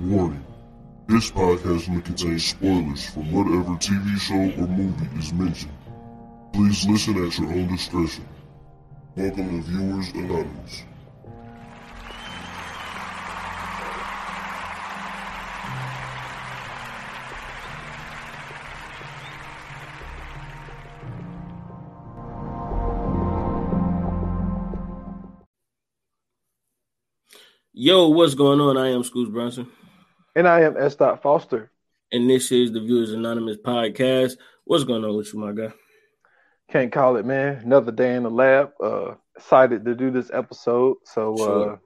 Warning. This podcast may contain spoilers from whatever TV show or movie is mentioned. Please listen at your own discretion. Welcome to Viewers Anonymous. Yo, what's going on? I am Scoots Bronson. And I am S. Foster. And this is the Viewers Anonymous podcast. What's going on with you, my guy? Can't call it, man. Another day in the lab. Excited to do this episode. So, Sure.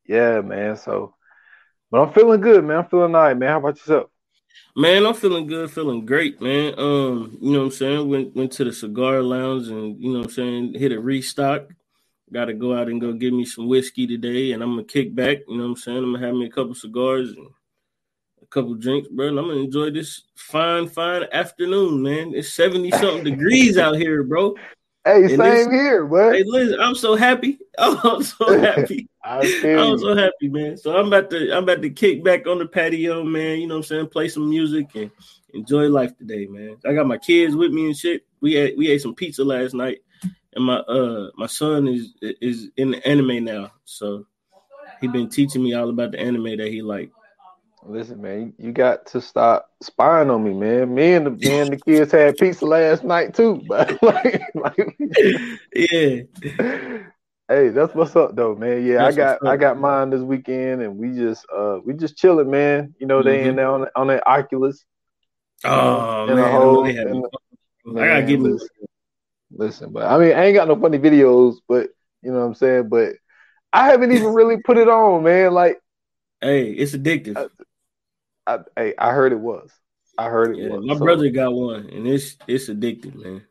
Yeah, man. But I'm feeling good, man. I'm feeling all right, man. How about yourself? Man, I'm feeling good, feeling great, man. You know what I'm saying? Went to the cigar lounge and, you know what I'm saying, hit a restock. Got to go out and go get me some whiskey today, and I'm going to kick back. You know what I'm saying? I'm going to have me a couple cigars and a couple drinks, bro, and I'm going to enjoy this fine afternoon, man. It's 70-something degrees out here, bro. Hey, and same here, bro. Hey, listen, I'm so happy. I'm so happy. I'm so happy, man. So I'm about to kick back on the patio, man. You know what I'm saying? Play some music and enjoy life today, man. I got my kids with me and shit. We ate some pizza last night. And my son is in the anime now, so he been teaching me all about the anime that he like. Listen, man, you got to stop spying on me, man. Me and the kids had pizza last night too, but yeah. Hey, that's what's up though, man. Yeah, I got mine this weekend, and we just chilling, man. You know, they in there on their Oculus. Oh man, I gotta give me. Listen, but I mean, I ain't got no funny videos, but you know what I'm saying? But I haven't even really put it on, man. Like, hey, it's addictive. I heard it was. Was. My brother got one, and it's addictive, man.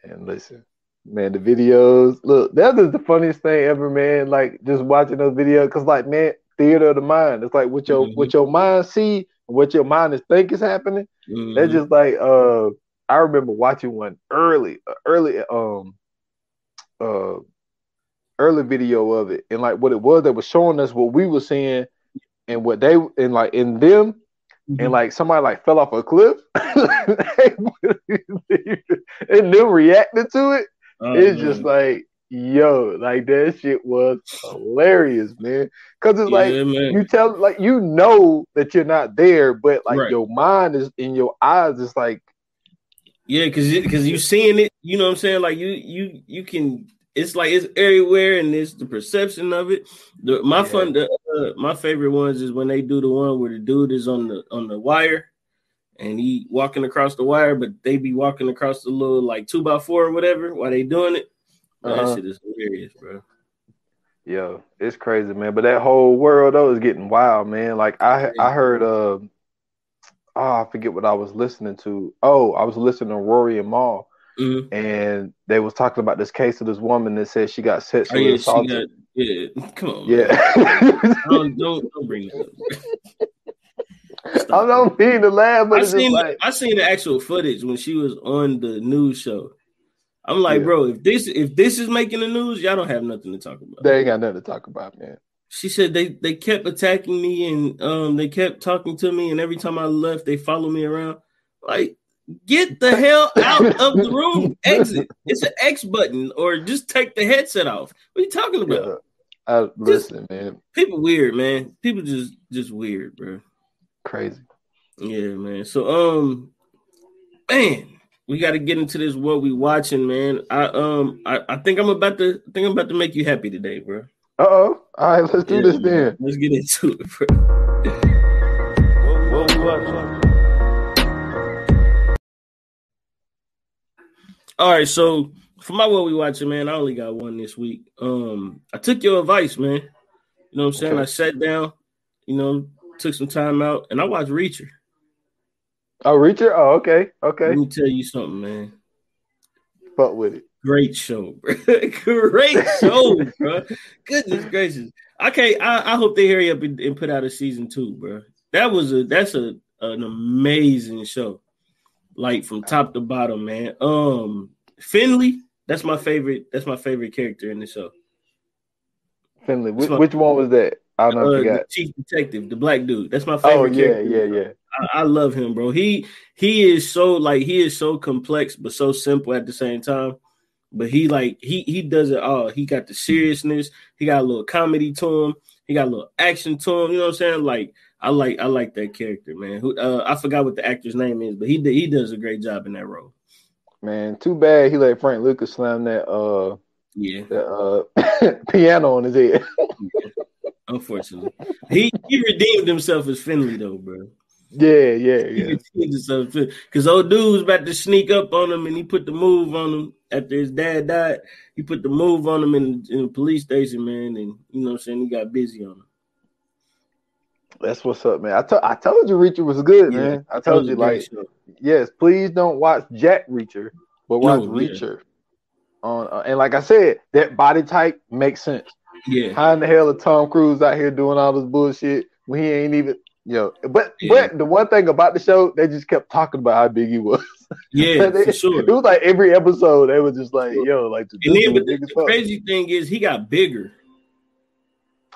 And listen, man, the videos, look, that is the funniest thing ever, man. Like, just watching those videos, because, like, man, theater of the mind. It's like what your mind see, and what your mind is think is happening. Mm-hmm. That's just like, I remember watching one early video of it, and like what it was, they were showing us what we were seeing and what they and like in them, and like somebody like fell off a cliff, and them reacting to it. It's just like, yo, like that shit was hilarious, man. Because it's like you tell, like you know that you're not there, but like your mind is in your eyes. It's like. Yeah, because you seeing it, you know what I'm saying? Like you can, it's like it's everywhere, and it's the perception of it. My favorite ones is when they do the one where the dude is on the wire, and he walking across the wire, but they be walking across the little like 2x4 or whatever while they doing it. That shit is hilarious, bro. Yo, it's crazy, man. But that whole world though is getting wild, man. Like I heard I forget what I was listening to. Oh, I was listening to Rory and Mal, and they was talking about this case of this woman that said she got sexually assaulted. Come on, yeah. don't bring that up. I don't mean to laugh, but I seen the actual footage when she was on the news show. I'm like, bro, if this is making the news, y'all don't have nothing to talk about. They ain't got nothing to talk about, man. She said they kept attacking me, and they kept talking to me, and every time I left, they followed me around. Like, get the hell out of the room. Exit. It's an X button, or just take the headset off. What are you talking about? Listen, man. People weird, man. People just weird, bro. Crazy. Yeah, man. So, man, we got to get into this. What we watching, man? I think I'm about to make you happy today, bro. All right, let's do this then. Let's get into it, bro. What we watching? All right, so for my what we watching, man, I only got one this week. I took your advice, man. You know what I'm saying? Okay. I sat down, took some time out, and I watched Reacher. Oh, Reacher? Oh, okay. Let me tell you something, man. Fuck with it. Great show, bro. Great show, bro. Goodness gracious. I hope they hurry up and put out a season 2, bro. That's an amazing show. Like from top to bottom, man. Finley, that's my favorite character in the show. Finley. Which one was that? I don't know, I The forgot. chief detective, the black dude. That's my Oh favorite yeah, character. yeah, yeah. I love him, bro. He is so complex but so simple at the same time. But he does it all. He got the seriousness. He got a little comedy to him. He got a little action to him. You know what I'm saying? Like I like that character, man. Who I forgot what the actor's name is, but he does a great job in that role. Man, too bad he let Frank Lucas slam that Yeah. piano on his head. Unfortunately, he redeemed himself as Finley though, bro. Yeah. He redeemed himself because old dude was about to sneak up on him, and he put the move on him after his dad died. He put the move on him in the police station, man, and you know what I'm saying, he got busy on him. That's what's up, man. I told you Reacher was good, Yeah, man. I that told was a you, great like, show. yes, please don't watch Jack Reacher, but watch Reacher. On and like I said, that body type makes sense. Yeah. How in the hell is Tom Cruise out here doing all this bullshit when he ain't even, But the one thing about the show, they just kept talking about how big he was. Yeah, for sure. It was like every episode, they were just like, the crazy thing is he got bigger.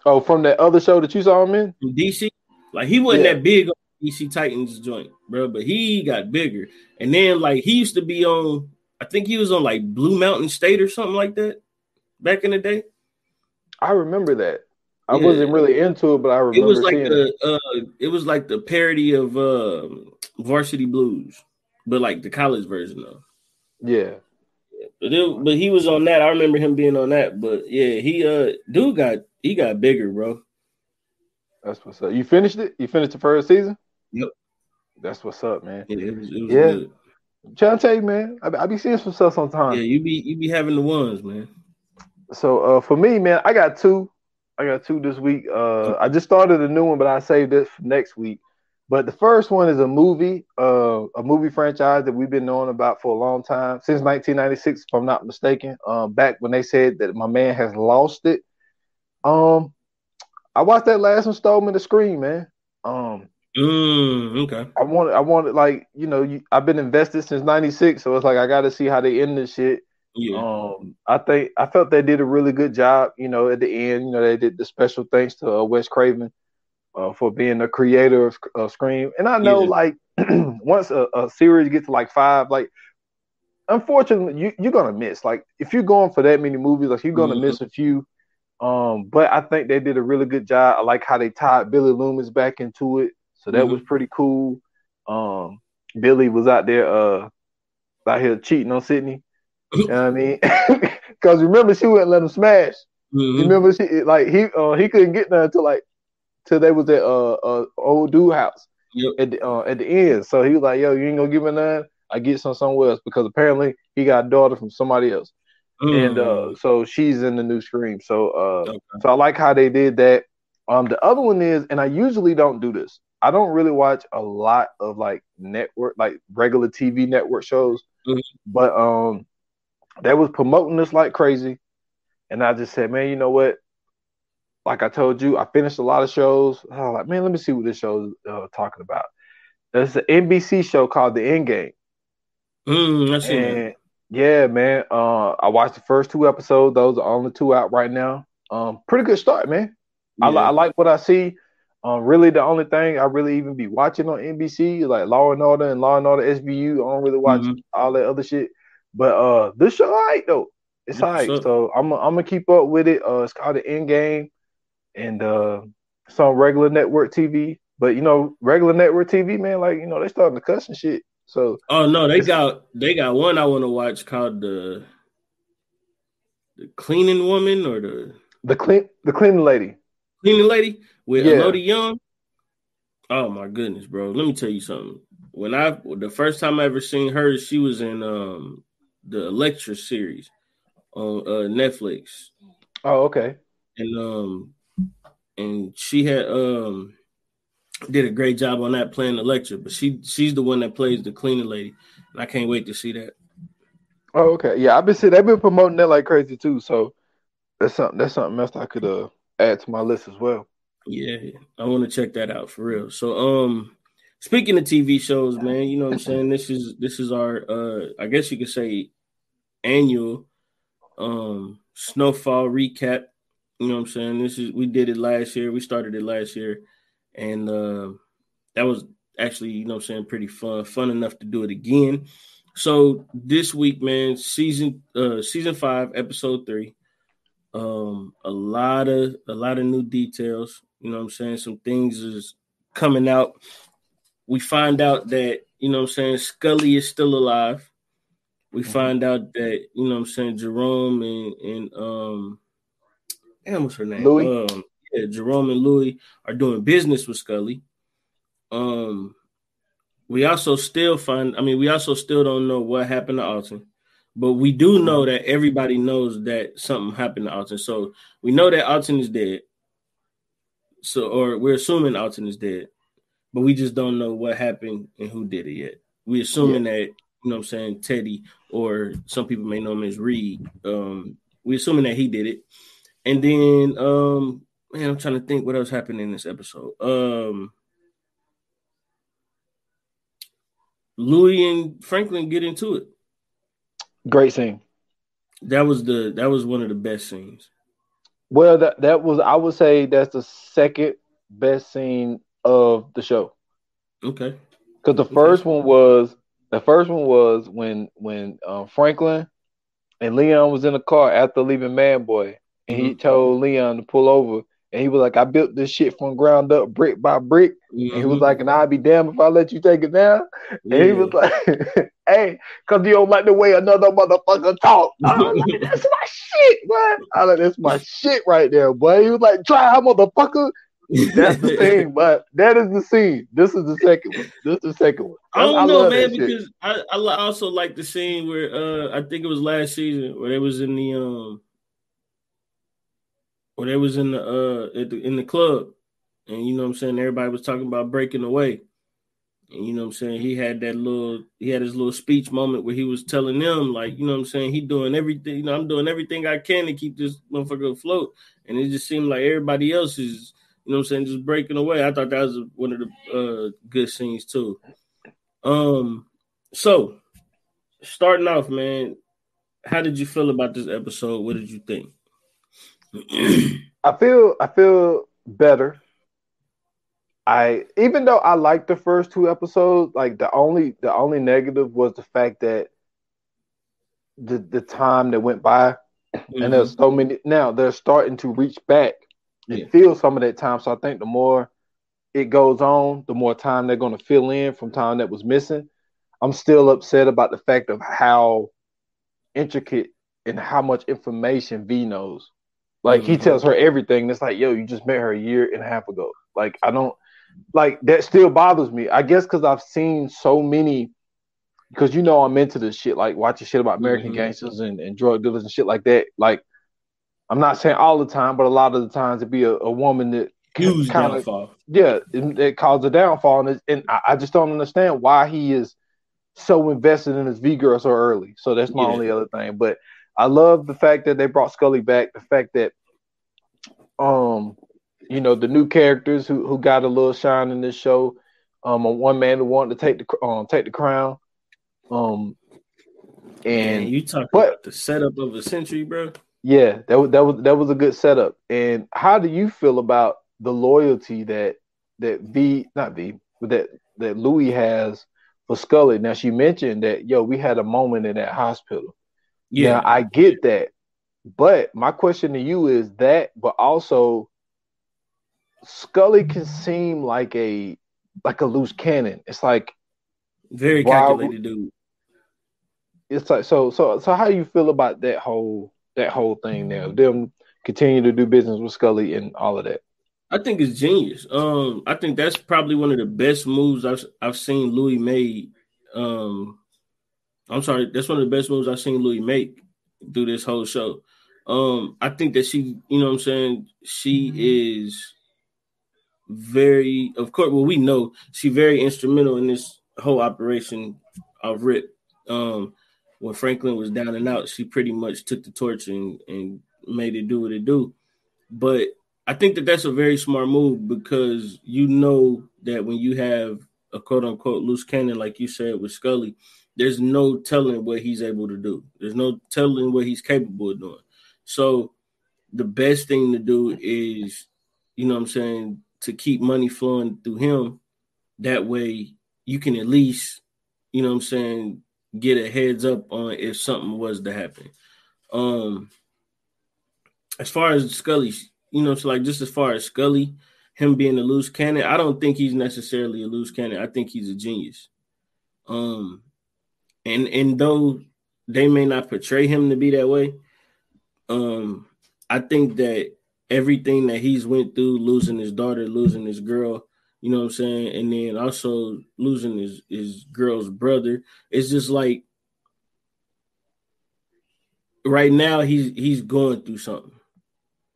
Oh, from that other show that you saw him in? From DC? Like he wasn't that big on DC Titans joint, bro, but he got bigger. And then like he used to be on, I think he was on like Blue Mountain State or something like that back in the day. I remember that. I wasn't really into it, but I remember seeing it. It was like the parody of Varsity Blues, but like the college version of. Yeah. But he was on that. I remember him being on that. But yeah, he got bigger, bro. That's what's up. You finished it? You finished the first season? Yep. That's what's up, man. Yeah, it was good. I'm trying to tell you, man. I be seeing some stuff sometimes. Yeah, you be having the ones, man. So for me, man, I got two. This week. I just started a new one, but I saved it for next week. But the first one is a movie franchise that we've been knowing about for a long time, since 1996, if I'm not mistaken. Back when they said that my man has lost it. I watched that last installment of Scream, man. Okay. I wanted like, I've been invested since 96, so it's like I got to see how they end this shit. Yeah. I felt they did a really good job, at the end. They did the special thanks to Wes Craven for being the creator of Scream. And I know, like, once a series gets to like 5, like, unfortunately, you're gonna miss. Like, if you're going for that many movies, like, you're gonna miss a few. But I think they did a really good job. I like how they tied Billy Loomis back into it, so that was pretty cool. Billy was out here cheating on Sydney. You know what I mean? Because remember, she wouldn't let him smash. Remember, he couldn't get there till they was at old dude house at the end. So he was like, "Yo, you ain't gonna give me none. I get somewhere else," because apparently he got a daughter from somebody else. And so she's in the new Scream. So I like how they did that. The other one is, and I usually don't do this. I don't really watch a lot of like regular TV network shows, but they was promoting this like crazy, and I just said, man, you know what? Like I told you, I finished a lot of shows. I was like, man, let me see what this show is talking about. There's an NBC show called The Endgame. I seen that. Yeah, man. I watched the first 2 episodes. Those are only 2 out right now. Pretty good start, man. Yeah. I like what I see. Really, the only thing I really even be watching on NBC is like Law and Order and Law and Order SVU. I don't really watch all that other shit. But this show, alright though. It's alright. So I'm gonna keep up with it. It's called The Endgame, and it's on regular network TV. But regular network TV, man, like they starting to cuss and shit. So no, they got one I want to watch called the cleaning woman or the cleaning lady. Cleaning lady with Elodie Young. Oh my goodness, bro. Let me tell you something. The first time I ever seen her, she was in the Electra series on Netflix. Oh, okay. And she had did a great job on that playing Electra, but she's the one that plays the cleaning lady, and I can't wait to see that. Oh, okay. Yeah, they've been promoting that like crazy too. So that's something else I could add to my list as well. Yeah, I want to check that out for real. So speaking of TV shows, man, you know what I'm saying? This is our I guess you could say annual Snowfall recap. You know what I'm saying? We did it last year. We started it last year, and that was actually, you know what I'm saying, pretty fun enough to do it again. So this week, man, season 5, episode 3. A lot of new details. You know what I'm saying? Some things is coming out. We find out that, you know what I'm saying, Scully is still alive. We find out that, you know what I'm saying, Jerome and damn, what's her name? Louis. Yeah, Jerome and Louis are doing business with Scully. We also still don't know what happened to Alton, but we do know that everybody knows that something happened to Alton. So we know that Alton is dead. So, or we're assuming Alton is dead, but we just don't know what happened and who did it yet. We're assuming that, you know what I'm saying, Teddy, or some people may know him as Reed. We're assuming that he did it. And then, man, I'm trying to think what else happened in this episode. Louis and Franklin get into it. Great scene. That was one of the best scenes. Well, that was, I would say that's the second best scene of the show. Okay. Because the first one was when Franklin and Leon was in the car after leaving Man Boy, and he told Leon to pull over, and he was like, "I built this shit from ground up, brick by brick," and he was like, "And I'd be damned if I let you take it down." And he was like, "Hey, because you don't like the way another motherfucker talk." I was like, "That's my shit, boy." I was like, "That's my shit right there, boy." He was like, "Try, motherfucker." That's the scene, but that is the scene. This is the second one. I don't know, man, because I also like the scene where I think it was last season where they was in the in the club, and you know what I'm saying, everybody was talking about breaking away. And you know what I'm saying, he had his little speech moment where he was telling them, like, you know what I'm saying, he doing everything, you know, I'm doing everything I can to keep this motherfucker afloat. And it just seemed like everybody else is, you know what I'm saying, just breaking away. I thought that was one of the good scenes too. So starting off, man, how did you feel about this episode? What did you think? I feel better. Even though I liked the first 2 episodes, like the only negative was the fact that the time that went by, and there's so many now, they're starting to reach back and feel some of that time. So I think the more it goes on, the more time they're going to fill in from time that was missing. I'm still upset about the fact of how intricate and how much information V knows. Like, he tells her everything. It's like, yo, you just met her a year and a half ago. Like, I don't, like, that still bothers me. I guess because I've seen so many, because you know I'm into this shit, like watching shit about American gangsters and drug dealers and shit like that. Like, I'm not saying all the time, but a lot of the times it'd be a woman that huge downfall. It caused a downfall, and I just don't understand why he is so invested in his V girl so early. So that's my only other thing. But I love the fact that they brought Scully back. The fact that you know, the new characters who got a little shine in this show. One man who wanted to take the crown. And you talking about the setup of a century, bro. Yeah, that was a good setup. And how do you feel about the loyalty that Louis has for Scully? Now, she mentioned that, we had a moment in that hospital. Yeah, now, I get that, but my question to you is that, but also, Scully can seem like a loose cannon. It's like very calculated dude. It's like so. How do you feel about that whole thing now? Them continue to do business with Scully and all of that. I think it's genius. I think that's probably one of the best moves I've seen Louis made. I'm sorry, that's one of the best moves I've seen Louis make through this whole show. I think that she, you know what I'm saying, she is very, of course, well, we know she's very instrumental in this whole operation of Rip. When Franklin was down and out, she pretty much took the torch and made it do what it do. But I think that that's a very smart move, because you know that when you have a quote unquote loose cannon, like you said with Scully, there's no telling what he's able to do. There's no telling what he's capable of doing. So the best thing to do is, you know what I'm saying, to keep money flowing through him. That way you can at least, you know what I'm saying, get a heads up on if something was to happen. As far as Scully, you know, it's like just as far as Scully, him being a loose cannon, I don't think he's necessarily a loose cannon. I think he's a genius. And though they may not portray him to be that way, I think that everything that he's went through, losing his daughter, losing his girl, you know what I'm saying, and then also losing his girl's brother, it's just like right now he's going through something.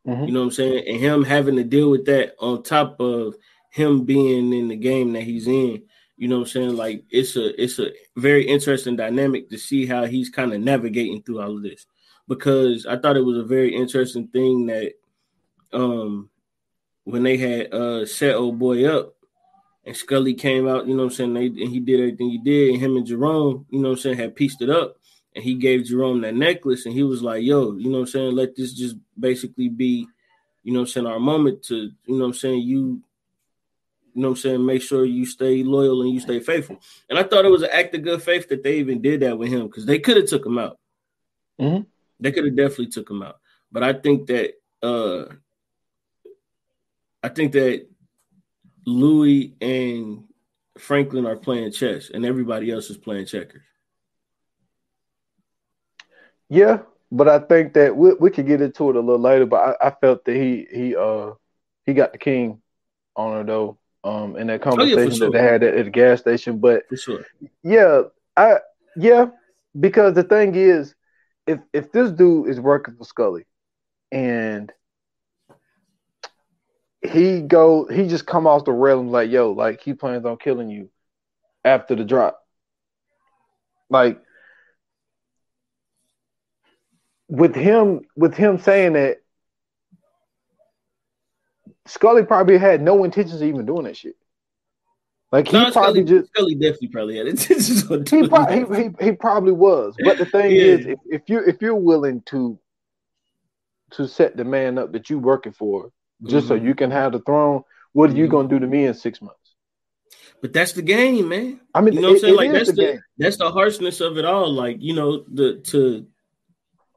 Mm-hmm. You know what I'm saying? And him having to deal with that on top of him being in the game that he's in, you know what I'm saying? Like it's a very interesting dynamic to see how he's kind of navigating through all of this. Because I thought it was a very interesting thing that when they had set old boy up and Scully came out, you know what I'm saying, and he did everything he did, and him and Jerome, you know what I'm saying, had pieced it up, and he gave Jerome that necklace, and he was like, yo, you know what I'm saying, let this just basically be, you know what I'm saying, our moment to, you know what I'm saying, you know what I'm saying, make sure you stay loyal and you stay faithful. And I thought it was an act of good faith that they even did that with him, because they could have took him out. Mm-hmm. They could have definitely took him out. But I think that Louis and Franklin are playing chess and everybody else is playing checkers. Yeah, but I think that we could get into it a little later. But I felt that he got the king on her though. In that conversation that they had at the gas station. But for sure. Yeah, because the thing is, if this dude is working for Scully and he just come off the rail like, yo, like he plans on killing you after the drop. Like with him saying that, Scully probably had no intentions of even doing that shit. Like Scully definitely had intentions on doing he probably was. But the thing is, if you're willing to set the man up that you working for just so you can have the throne, what are you gonna do to me in 6 months? But that's the game, man. I mean, you know what I'm saying? Like that's the harshness of it all. Like, you know,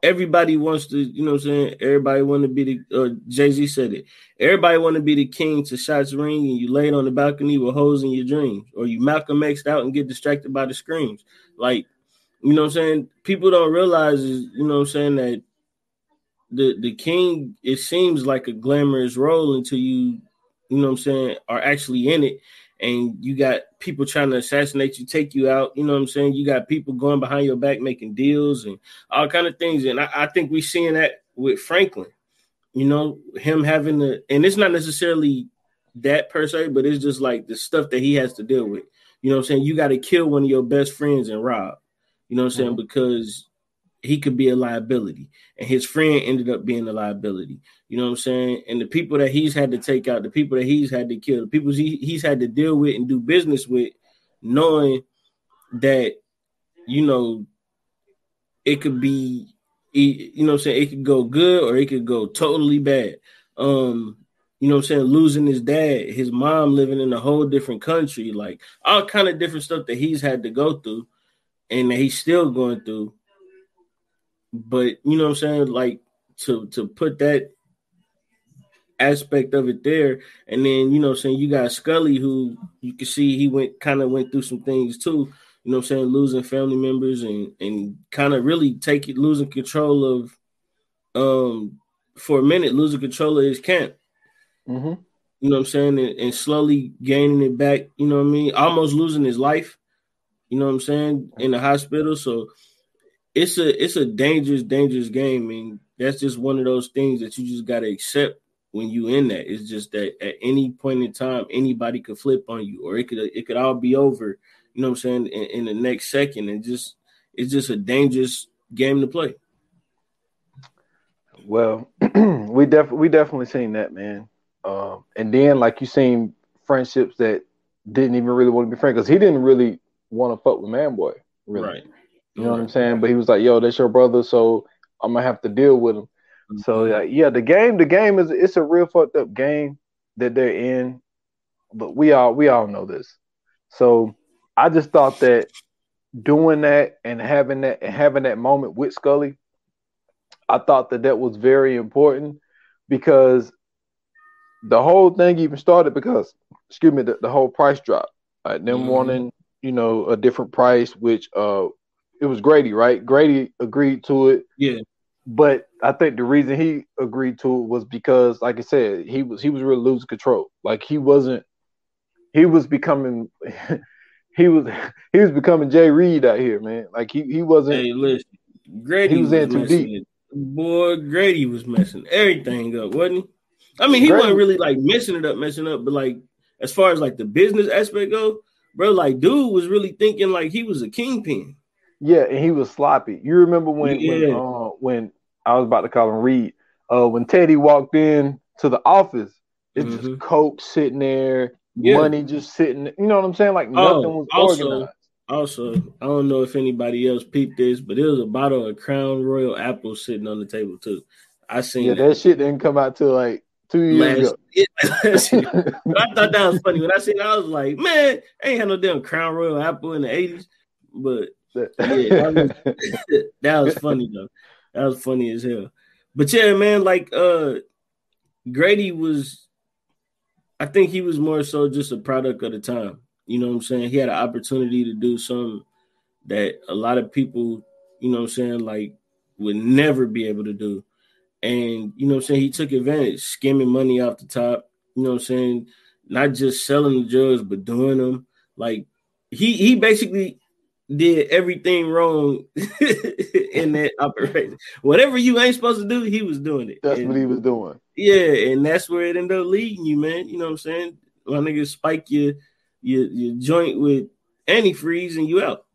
everybody wants to, you know what I'm saying? Everybody want to be Jay-Z said it. Everybody want to be the king to shots ring, and you laid on the balcony with hoes in your dreams, or you Malcolm X'd out and get distracted by the screams. Like, you know what I'm saying? People don't realize is, you know what I'm saying, that the king, it seems like a glamorous role until you know what I'm saying, are actually in it. And you got people trying to assassinate you, take you out. You know what I'm saying? You got people going behind your back, making deals and all kind of things. And I think we're seeing that with Franklin, you know, him having and it's not necessarily that per se, but it's just like the stuff that he has to deal with. You know what I'm saying? You got to kill one of your best friends and rob, you know what I'm saying? Because he could be a liability, and his friend ended up being a liability. You know what I'm saying? And the people that he's had to take out, the people that he's had to kill, the people he's had to deal with and do business with, knowing that, you know, it could be, you know what I'm saying, it could go good or it could go totally bad. You know what I'm saying, losing his dad, his mom living in a whole different country, like all kind of different stuff that he's had to go through and that he's still going through. But you know what I'm saying, like to put that aspect of it there, and then you know what I'm saying, you got Scully, who you can see he went through some things too. You know what I'm saying, losing family members and kind of really losing control of for a minute, losing control of his camp. Mm-hmm. You know what I'm saying, and slowly gaining it back. You know what I mean, almost losing his life. You know what I'm saying, in the hospital. So it's a dangerous game, and that's just one of those things that you just got to accept when you in that. It's just that at any point in time, anybody could flip on you, or it could all be over. You know what I'm saying, in the next second, and it's just a dangerous game to play. Well, we definitely seen that, man. And then like you seen friendships that didn't even really want to be friends, because he didn't really want to fuck with Manboy, really. Right. You know what I'm saying? But he was like, yo, that's your brother, so I'm gonna have to deal with him. So yeah, the game is it's a real fucked up game that they're in, but we all know this. So I just thought that doing that and having that moment with Scully, I thought that was very important because the whole thing even started because, excuse me, the whole price drop. Right? Them wanting, a different price, which it was Grady, right? Grady agreed to it. Yeah. But I think the reason he agreed to it was because, like I said, he was really losing control. Like he was becoming he was becoming Jay Reed out here, man. Like he wasn't. Hey, listen, Grady he was in too messing deep. it. Boy, Grady was messing everything up, wasn't he? I mean, he Grady wasn't really like messing up, but like as far as like the business aspect go, bro, like dude was really thinking like he was a kingpin. Yeah, and he was sloppy. You remember when I was about to call him Reed, when Teddy walked in to the office, it's just coke sitting there, money just sitting. You know what I'm saying? Like nothing was organized. Also, I don't know if anybody else peeped this, but there was a bottle of Crown Royal Apple sitting on the table too. I seen that shit didn't come out till like 2 years ago. But I thought that was funny. When I seen it, I was like, man, I ain't had no damn Crown Royal Apple in the 80s. But yeah, that was funny though. That was funny as hell. But yeah, man, like Grady was, I think he was more so just a product of the time. You know what I'm saying? He had an opportunity to do something that a lot of people, you know what I'm saying, like would never be able to do. And, you know what I'm saying, he took advantage, skimming money off the top, you know what I'm saying, not just selling the drugs, but doing them. Like he basically did everything wrong in that operation. Whatever you ain't supposed to do, he was doing it. That's what he was doing. Yeah, and that's where it ended up leading you, man. You know what I'm saying? My niggas spike your joint with antifreeze and you out.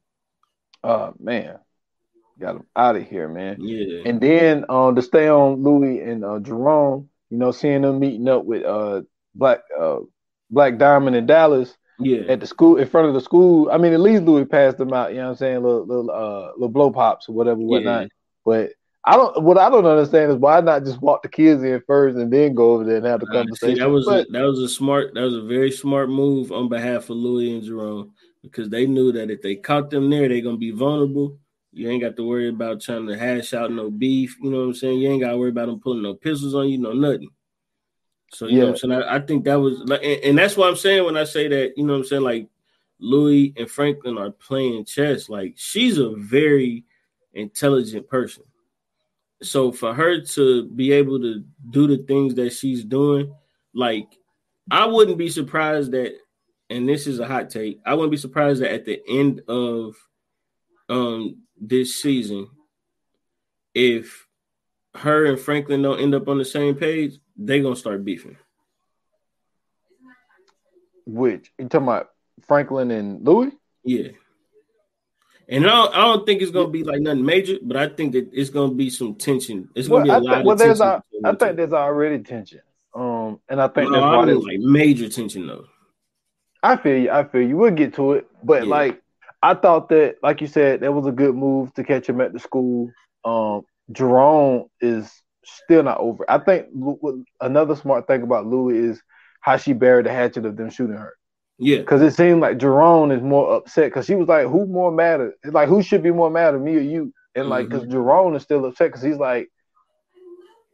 Man, got him out of here, man. Yeah. And then to stay on Louis and Jerome, seeing them meeting up with Black Diamond in Dallas. Yeah. At the school, in front of the school. I mean, at least Louis passed them out. You know what I'm saying? Little blow pops or whatever, whatnot. But what I don't understand is why not just walk the kids in first and then go over there and have the conversation. See, that was a very smart move on behalf of Louis and Jerome, because they knew that if they caught them there, they're gonna be vulnerable. You ain't got to worry about trying to hash out no beef. You know what I'm saying? You ain't got to worry about them pulling no pistols on you, no nothing. So you know what I'm saying? I think that was like, and that's what I'm saying when I say that, you know what I'm saying, like Louis and Franklin are playing chess. Like she's a very intelligent person. So for her to be able to do the things that she's doing, like I wouldn't be surprised that, and this is a hot take, I wouldn't be surprised that at the end of this season, if her and Franklin don't end up on the same page, they're gonna start beefing. Which you talking about Franklin and Louis? Yeah. And I don't think it's gonna be like nothing major, but I think that it's gonna be some tension. It's gonna be a lot of tension. I think there's already tension. And I think that's why there's like major tension though. I feel you. We'll get to it, but like I thought that, like you said, that was a good move to catch him at the school. Jerome is still not over. I think another smart thing about Louis is how she buried the hatchet of them shooting her. Yeah, because it seemed like Jerome is more upset because she was like, "Who more mad? Like, who should be more mad at me or you?" And like, because Jerome is still upset because he's like,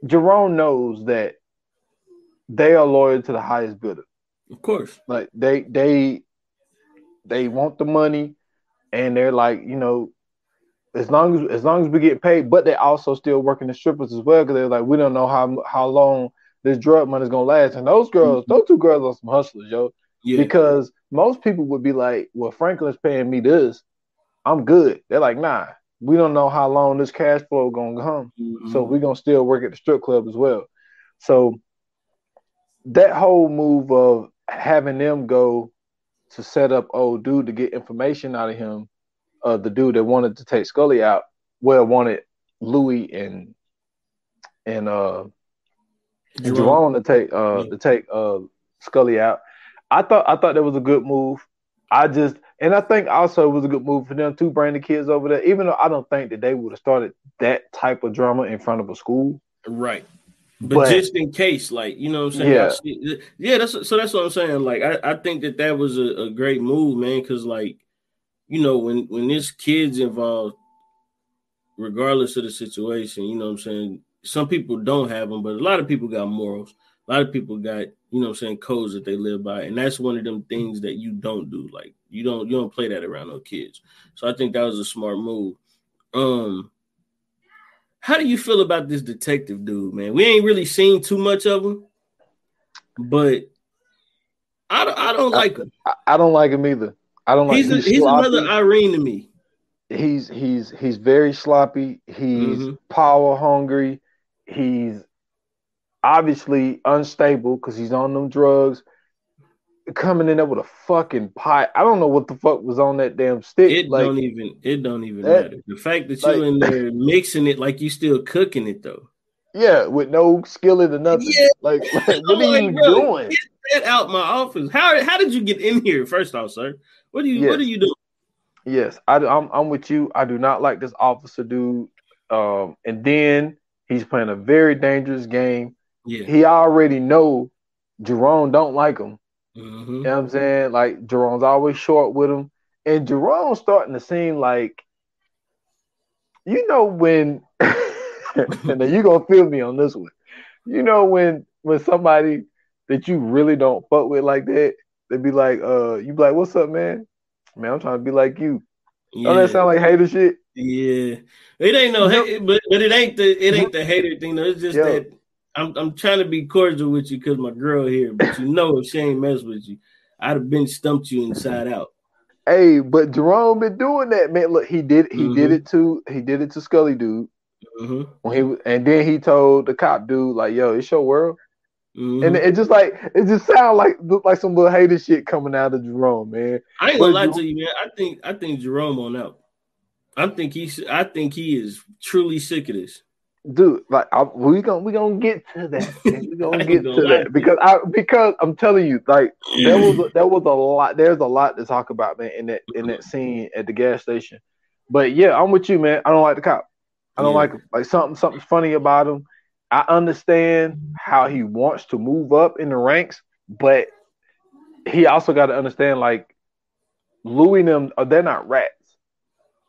Jerome knows that they are loyal to the highest bidder. Of course, like they want the money, and they're like, as long as we get paid, but they also still working the strippers as well because they're like, we don't know how long this drug money is gonna last. And those two girls are some hustlers, yo. Yeah. Because most people would be like, well, Franklin's paying me this, I'm good. They're like, nah, we don't know how long this cash flow gonna come, so we're gonna still work at the strip club as well. So that whole move of having them go to set up old dude to get information out of him, the dude that wanted to take Scully out, wanted Louis and Jerome to take Scully out. I thought that was a good move. I think also it was a good move for them to bring the kids over there, even though I don't think that they would have started that type of drama in front of a school. Right. But But just in case, like, you know what I'm saying? That's what I'm saying. Like, I think that was a great move, man, because, like, you know, when there's kids involved, regardless of the situation, you know what I'm saying? Some people don't have them, but a lot of people got morals. A lot of people got, you know what I'm saying, codes that they live by. And that's one of them things that you don't do. Like, you don't play that around no kids. So I think that was a smart move. How do you feel about this detective dude, man? We ain't really seen too much of him, but I don't like him. I don't like him either. I don't like. He's another Irene to me. He's very sloppy. He's power hungry. He's obviously unstable because he's on them drugs. Coming in there with a fucking pipe. I don't know what the fuck was on that damn stick. It don't even matter. The fact that you in there mixing it like you still cooking it though. Yeah, with no skillet or nothing. Yeah. Like what are you doing? Get that out my office. How did you get in here? First off, sir, what are you doing? Yes, I'm with you. I do not like this officer dude. And then he's playing a very dangerous game. Yeah, he already know Jerome don't like him. Mm-hmm. You know what I'm saying? Like Jerome's always short with him, and Jerome's starting to seem like, you know, when and then you gonna feel me on this one. You know, when somebody that you really don't fuck with like that, they be like, you be like, what's up, man? Man, I'm trying to be like you. Yeah. Don't that sound like hater shit? Yeah, it ain't no hate, but it ain't the hater thing though. It's just that I'm trying to be cordial with you because my girl here, but you know if she ain't mess with you, I'd have been stumped you inside out. Hey, but Jerome been doing that, man. Look, he did it to Scully dude. When and then he told the cop dude like, "Yo, it's your world," and it just sounds like some little hater shit coming out of Jerome, man. I ain't gonna lie to you, man. I think Jerome on out. I think he is truly sick of this. Dude, like we gonna get to that. Man. We gonna get to that because I'm telling you, like there was a lot. There's a lot to talk about, man, in that scene at the gas station. But yeah, I'm with you, man. I don't like the cop. I don't like him. Like something's funny about him. I understand how he wants to move up in the ranks, but he also got to understand, like Louie and them, they're not rats.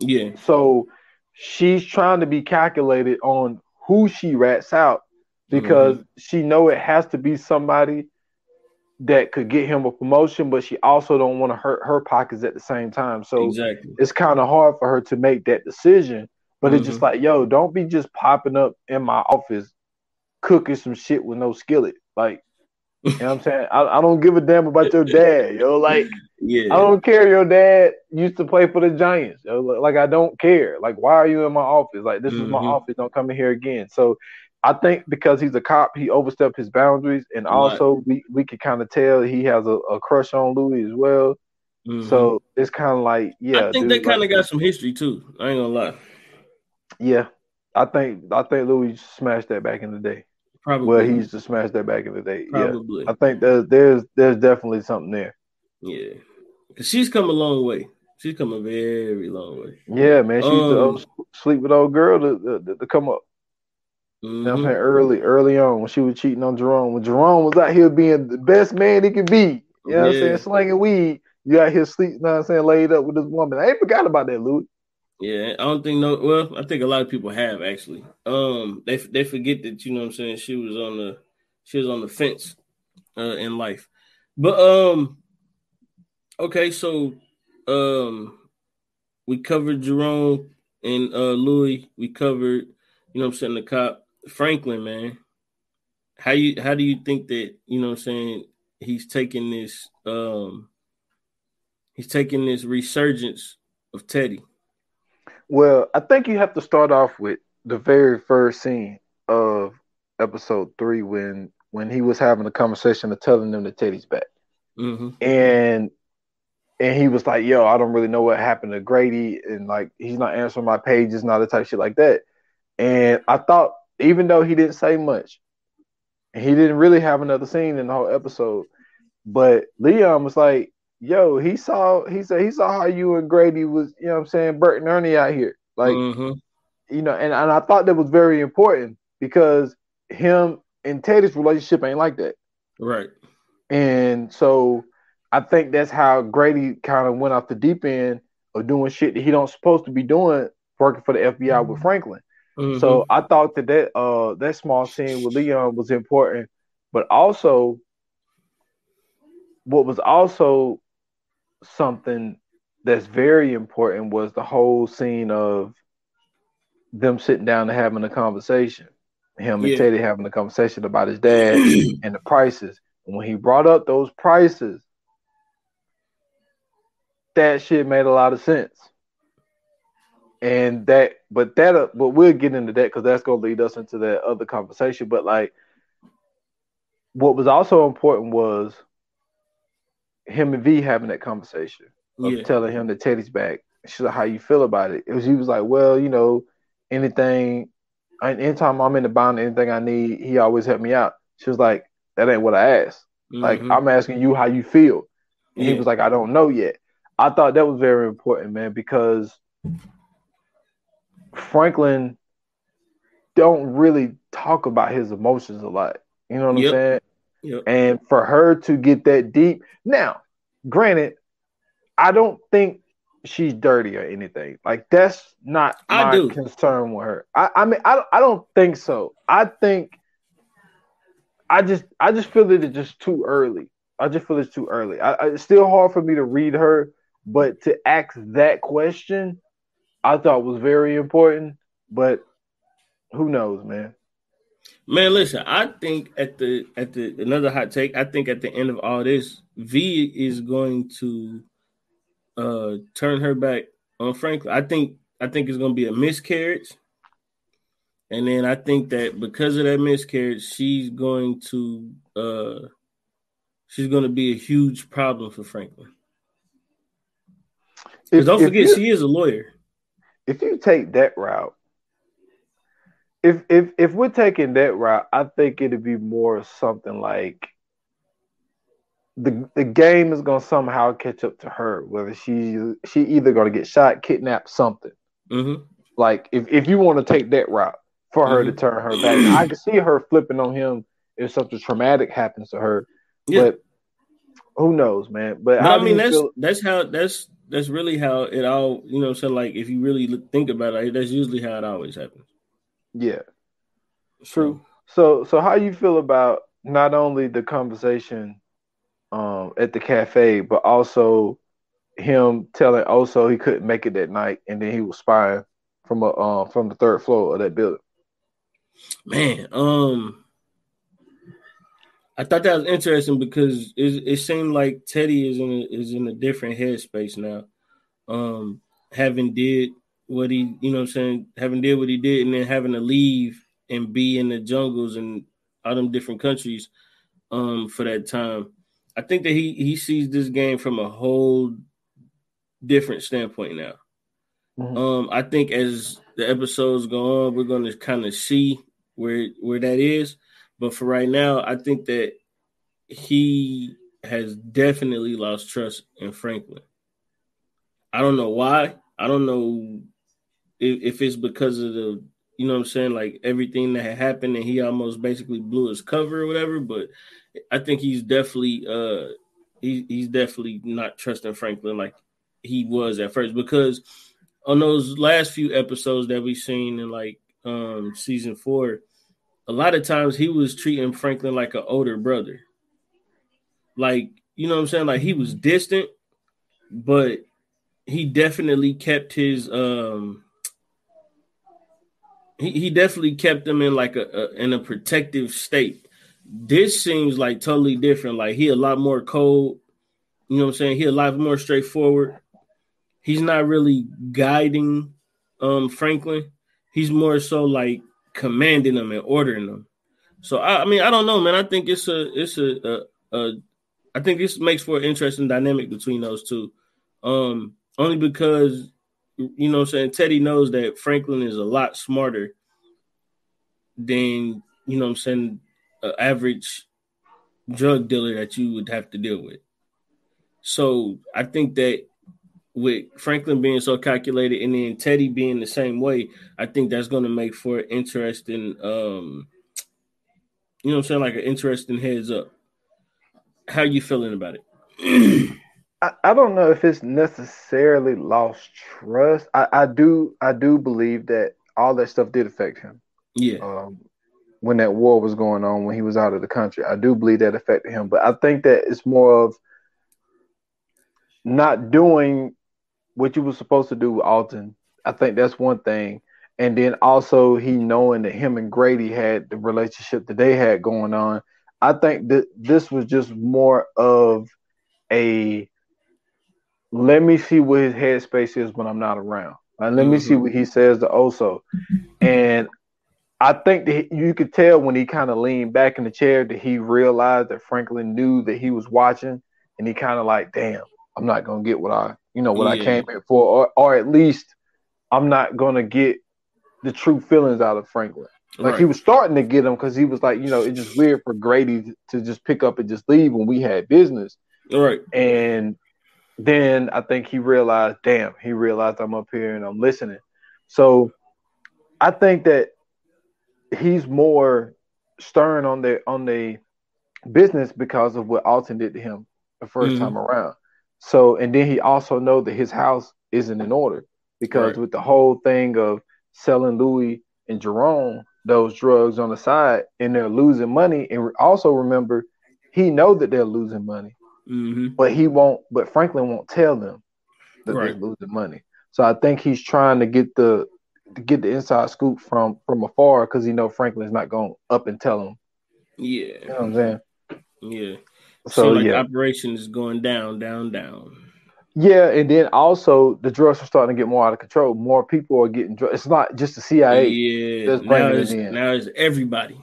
Yeah. So she's trying to be calculated on who she rats out because she know it has to be somebody that could get him a promotion, but she also don't want to hurt her pockets at the same time. So it's kind of hard for her to make that decision. But it's just like, yo, don't be just popping up in my office cooking some shit with no skillet. Like, you know what I'm saying? I don't give a damn about your dad, yo. Like, I don't care your dad used to play for the Giants. Yo. Like, I don't care. Like, why are you in my office? Like, this is my office. Don't come in here again. So I think because he's a cop, he overstepped his boundaries. And also we can kind of tell he has a crush on Louis as well. So it's kind of like, I think they kind of got some history too. I ain't gonna lie. Yeah. I think Louis smashed that back in the day. Probably. Well, he used to smash that back in the day. Probably. Yeah. I think there's definitely something there. Yeah. Cause she's come a long way. She's come a very long way. Yeah, man. She used to sleep with old girl to come up. You know what I'm saying? Early on when she was cheating on Jerome. When Jerome was out here being the best man he could be. You know what I'm saying? Slanging weed. You out here sleep, you know what I'm saying, laid up with this woman. I ain't forgot about that, Louis. Yeah, I don't think I think a lot of people have actually. They forget that, you know what I'm saying, she was on the fence in life. But okay, so we covered Jerome and Louis. We covered, you know what I'm saying, the cop. Franklin, man. How do you think that, you know what I'm saying, he's taking this resurgence of Teddy? Well, I think you have to start off with the very first scene of episode 3 when he was having a conversation of telling them that Teddy's back. And he was like, yo, I don't really know what happened to Grady, and like he's not answering my pages, not the type of shit like that. And I thought, even though he didn't say much, he didn't really have another scene in the whole episode, but Leon was like, yo, he said he saw how you and Grady was, you know what I'm saying, Bert and Ernie out here. Like, you know, and I thought that was very important because him and Teddy's relationship ain't like that. Right. And so I think that's how Grady kind of went off the deep end of doing shit that he don't supposed to be doing, working for the FBI with Franklin. Mm-hmm. So I thought that small scene with Leon was important, but also what was also something that's very important was the whole scene of them sitting down and having a conversation. Him and Teddy having a conversation about his dad and the prices. And when he brought up those prices, that shit made a lot of sense. And but we'll get into that because that's gonna lead us into that other conversation. But like, what was also important was him and V having that conversation of telling him that Teddy's back. She's like, "How you feel about it?" He was like, "Well, you know, anytime I'm in the bind, anything I need, he always help me out." She was like, "That ain't what I asked. Like, I'm asking you how you feel." And he was like, "I don't know yet." I thought that was very important, man, because Franklin don't really talk about his emotions a lot. You know what I'm saying? Yep. And for her to get that deep. Now, granted, I don't think she's dirty or anything. Like, that's not my concern with her. I mean, I don't think so. I just feel that it's just too early. I just feel it's too early. It's still hard for me to read her, but to ask that question, I thought was very important. But who knows, man? Man, listen, I think at the another hot take, I think at the end of all this, V is going to turn her back on Franklin. I think it's going to be a miscarriage. And then I think that because of that miscarriage, she's going to be a huge problem for Franklin. Because don't forget, she is a lawyer. If you take that route, if we're taking that route, I think it'd be more something like the game is gonna somehow catch up to her, whether she either gonna get shot, kidnapped, something. Mm-hmm. Like if you want to take that route for her to turn her back, I can see her flipping on him if something traumatic happens to her. Yeah. But who knows, man? But I mean, that's really how it all, you know. So like, if you really think about it, that's usually how it always happens. Yeah, true. So how you feel about not only the conversation at the cafe, but also him telling Oso he couldn't make it that night, and then he was spying from the third floor of that building. Man, I thought that was interesting because it seemed like Teddy is in a different headspace now. Having did what he, you know what I'm saying, having did what he did, and then having to leave and be in the jungles and all them different countries for that time. I think that he sees this game from a whole different standpoint now. Mm-hmm. I think as the episodes go on, we're going to kind of see where that is. But for right now, I think that he has definitely lost trust in Franklin. I don't know why. I don't know if it's because of the, you know what I'm saying, like everything that had happened and he almost basically blew his cover or whatever. But I think he's definitely he's definitely not trusting Franklin like he was at first, because on those last few episodes that we've seen in like season 4, a lot of times he was treating Franklin like an older brother. Like, you know what I'm saying? Like he was distant, but he definitely kept his he definitely kept them in like in a protective state. This seems like totally different. Like he a lot more cold, you know what I'm saying? He a lot more straightforward. He's not really guiding Franklin. He's more so like commanding them and ordering them. So I mean, I don't know, man. I think I think this makes for an interesting dynamic between those two. Only because, you know what I'm saying, Teddy knows that Franklin is a lot smarter than, you know what I'm saying, an average drug dealer that you would have to deal with. So I think that with Franklin being so calculated and then Teddy being the same way, I think that's going to make for an interesting you know what I'm saying, like an interesting heads up. How you feeling about it? I don't know if it's necessarily lost trust. I do believe that all that stuff did affect him. Yeah. When that war was going on, when he was out of the country, I do believe that affected him. But I think that it's more of not doing what you were supposed to do with Alton. I think that's one thing. And then also he knowing that him and Grady had the relationship that they had going on. I think that this was just more of a let me see what his headspace is when I'm not around. Let me see what he says to Oso. And I think that you could tell when he kind of leaned back in the chair that he realized that Franklin knew that he was watching, and he kind of like, damn, I'm not gonna get what I came here for, or at least I'm not gonna get the true feelings out of Franklin. Like he was starting to get them because he was like, it's just weird for Grady to just pick up and just leave when we had business. Right. And then I think he realized I'm up here and I'm listening. So I think that he's more stern on the business because of what Alton did to him the first time around. So, and then he also know that his house isn't in order because with the whole thing of selling Louis and Jerome those drugs on the side and they're losing money. And also remember, he know that they're losing money, but Franklin won't tell them that they're losing money. So I think he's trying to get the inside scoop from afar because he know Franklin's not going up and tell him. Yeah. You know what I'm saying? Yeah. So the operation is going down. Yeah, and then also the drugs are starting to get more out of control. More people are getting drugs. It's not just the CIA that's bringing it in. Now it's everybody.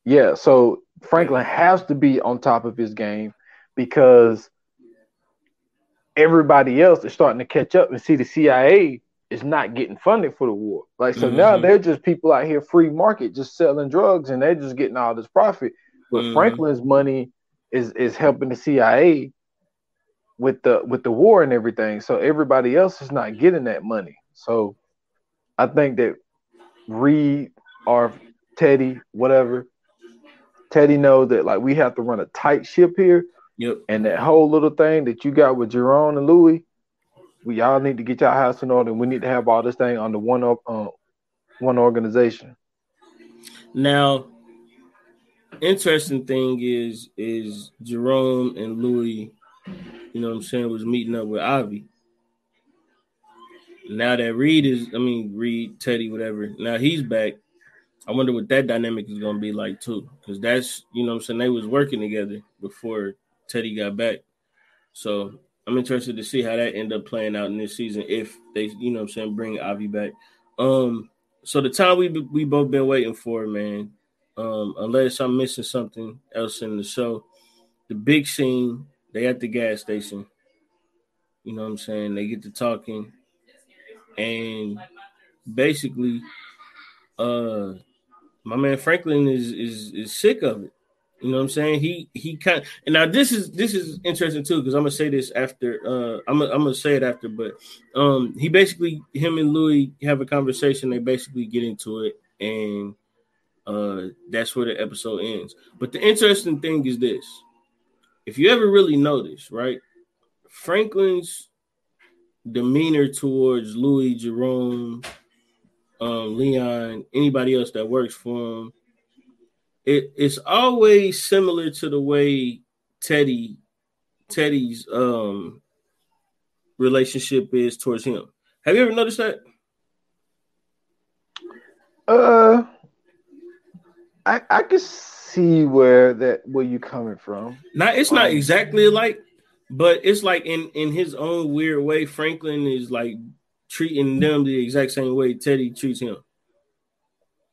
Yeah, so Franklin has to be on top of his game because everybody else is starting to catch up and see the CIA is not getting funded for the war. Like, so now they're just people out here free market just selling drugs and they're just getting all this profit. But Franklin's money is helping the CIA with the war and everything. So everybody else is not getting that money. So I think that Reed or Teddy, whatever, Teddy knows that like we have to run a tight ship here. Yep. And that whole little thing that you got with Jerome and Louis, we all need to get y'all house in order. And we need to have all this thing under one organization. Now, interesting thing is Jerome and Louis, you know what I'm saying, was meeting up with Avi. Now that Reed, Teddy, whatever, now he's back. I wonder what that dynamic is going to be like too. Because that's, you know what I'm saying, they was working together before Teddy got back. So I'm interested to see how that end up playing out in this season if they, you know what I'm saying, bring Avi back. So the time we both been waiting for, man, unless I'm missing something else in the show, the big scene, they at the gas station. You know what I'm saying? They get to talking. And basically, my man Franklin is sick of it. You know what I'm saying? He kind of, and now this is interesting too because I'm gonna say this after. I'm gonna say it after, but he basically him and Louis have a conversation. They basically get into it, and that's where the episode ends. But the interesting thing is this: if you ever really notice, right, Franklin's demeanor towards Louis, Jerome, Leon, anybody else that works for him. It's always similar to the way Teddy's relationship is towards him. Have you ever noticed that? I can see where you're coming from. Now it's not exactly alike, but it's like in his own weird way, Franklin is like treating them the exact same way Teddy treats him.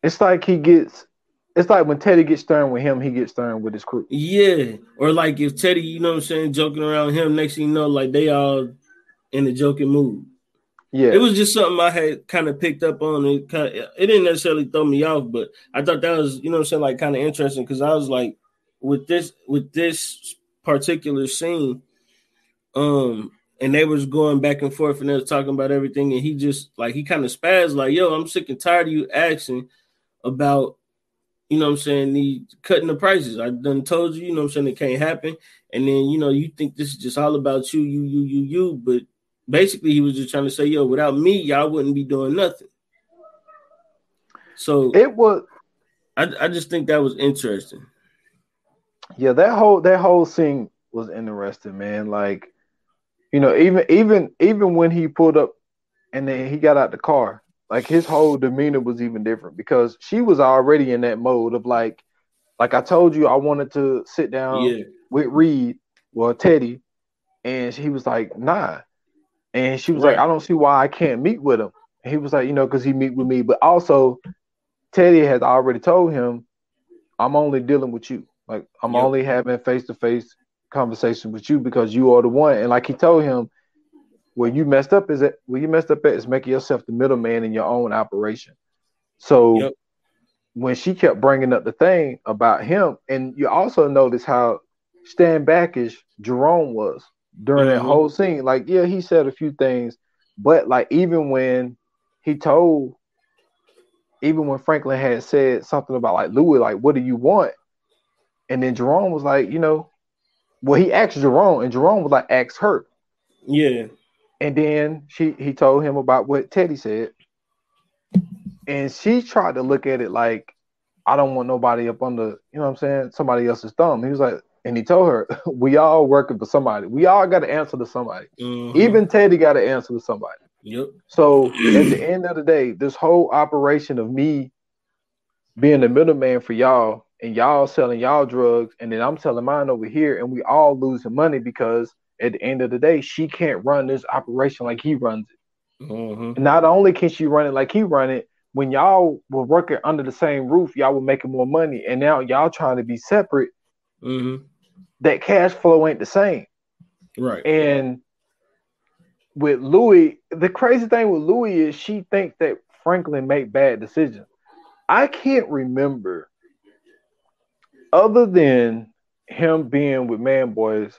It's like when Teddy gets stern with him, he gets stern with his crew. Yeah. Or like if Teddy, you know what I'm saying, joking around with him, next thing you know, like they all in a joking mood. Yeah. It was just something I had kind of picked up on. It didn't necessarily throw me off, but I thought that was, you know what I'm saying, like kind of interesting because I was like, with this particular scene, and they was going back and forth and they was talking about everything, and he just like he kind of spazzed like, yo, I'm sick and tired of you asking about you know what I'm saying, he cutting the prices. I done told you, you know what I'm saying, it can't happen. And then, you know, you think this is just all about you. But basically, he was just trying to say, yo, without me, y'all wouldn't be doing nothing. So It was. I just think that was interesting. Yeah, that whole scene was interesting, man. Like, you know, even when he pulled up and then he got out the car, like his whole demeanor was even different because she was already in that mode of like I told you, I wanted to sit down with Reed, well, Teddy, and he was like, nah. And she was like, I don't see why I can't meet with him. And he was like, you know, because he meet with me. But also, Teddy has already told him, I'm only dealing with you. Like, I'm only having face-to-face conversation with you because you are the one. And like he told him, where you messed up at is making yourself the middleman in your own operation. So when she kept bringing up the thing about him, and you also notice how stand backish Jerome was during that whole scene. Like, yeah, he said a few things, but like even when Franklin had said something about like Louis, like, what do you want? And then Jerome was like, you know, well, he asked Jerome, and Jerome was like, ask her. Yeah. And then he told him about what Teddy said. And she tried to look at it like, I don't want nobody up under, you know what I'm saying, somebody else's thumb. He was like, and he told her, we all working for somebody. We all got to answer to somebody. Even Teddy got to answer to somebody. So at the end of the day, this whole operation of me being the middleman for y'all and y'all selling y'all drugs, and then I'm selling mine over here, and we all losing money because at the end of the day, she can't run this operation like he runs it. Not only can she run it like he run it, when y'all were working under the same roof, y'all were making more money, and now y'all trying to be separate. That cash flow ain't the same. Right. And with Louis, the crazy thing with Louis is she thinks that Franklin made bad decisions. I can't remember, other than him being with Man Boy's,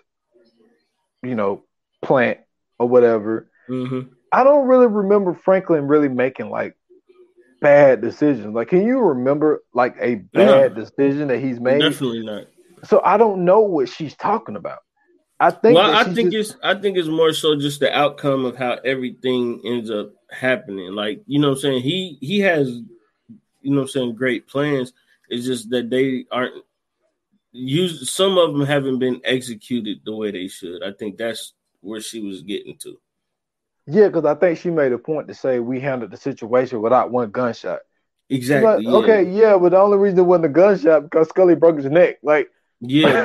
you know, plant or whatever. I don't really remember Franklin really making like bad decisions. Like, can you remember like a bad decision that he's made? Definitely not. So I don't know what she's talking about. I think it's more so just the outcome of how everything ends up happening. Like, you know what I'm saying? He has, you know what I'm saying, great plans. It's just that they aren't used. Some of them haven't been executed the way they should. I think that's where she was getting to. Yeah, because I think she made a point to say we handled the situation without one gunshot. Exactly. Like, okay, yeah, but the only reason it wasn't a gunshot because Scully broke his neck. Like, yeah,